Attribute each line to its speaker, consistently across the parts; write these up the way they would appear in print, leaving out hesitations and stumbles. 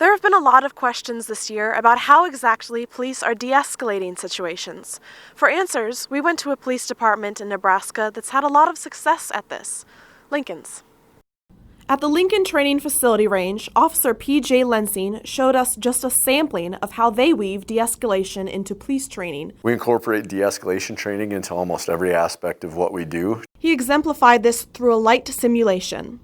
Speaker 1: There have been a lot of questions this year about how exactly police are de-escalating situations. For answers, we went to a police department in Nebraska that's had a lot of success at this, Lincoln's. At the Lincoln Training Facility Range, Officer P.J. Lensing showed us just a sampling of how they weave de-escalation into police training.
Speaker 2: We incorporate de-escalation training into almost every aspect of what we do.
Speaker 1: He exemplified this through a light simulation.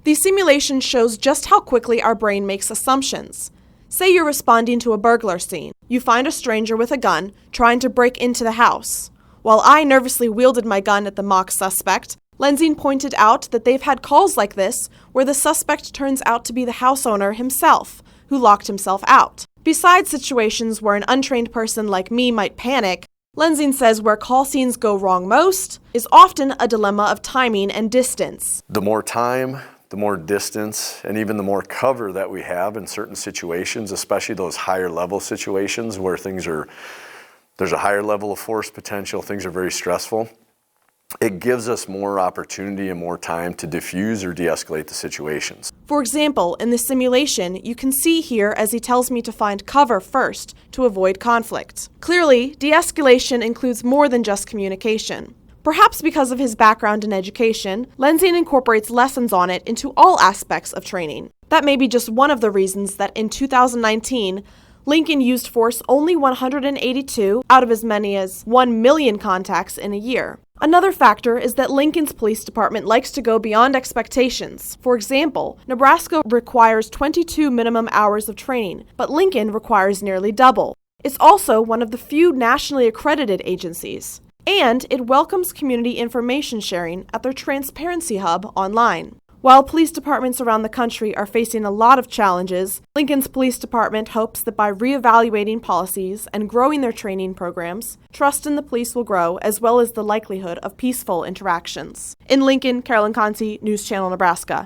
Speaker 1: The simulation shows just how quickly our brain makes assumptions. Say you're responding to a burglar scene. You find a stranger with a gun trying to break into the house. While I nervously wielded my gun at the mock suspect, Lensing pointed out that they've had calls like this where the suspect turns out to be the house owner himself, who locked himself out. Besides situations where an untrained person like me might panic, Lensing says where call scenes go wrong most is often a dilemma of timing and distance.
Speaker 2: The more time, the more distance, and even the more cover that we have in certain situations, especially those higher level situations where there's a higher level of force potential, things are very stressful. It gives us more opportunity and more time to diffuse or de-escalate the situations.
Speaker 1: For example, in the simulation, you can see here as he tells me to find cover first to avoid conflict. Clearly, de-escalation includes more than just communication. Perhaps because of his background in education, Lensing incorporates lessons on it into all aspects of training. That may be just one of the reasons that in 2019, Lincoln used force only 182 out of as many as 1 million contacts in a year. Another factor is that Lincoln's police department likes to go beyond expectations. For example, Nebraska requires 22 minimum hours of training, but Lincoln requires nearly double. It's also one of the few nationally accredited agencies. And it welcomes community information sharing at their Transparency Hub online. While police departments around the country are facing a lot of challenges, Lincoln's police department hopes that by reevaluating policies and growing their training programs, trust in the police will grow as well as the likelihood of peaceful interactions. In Lincoln, Carolyn, Conte, News Channel, Nebraska.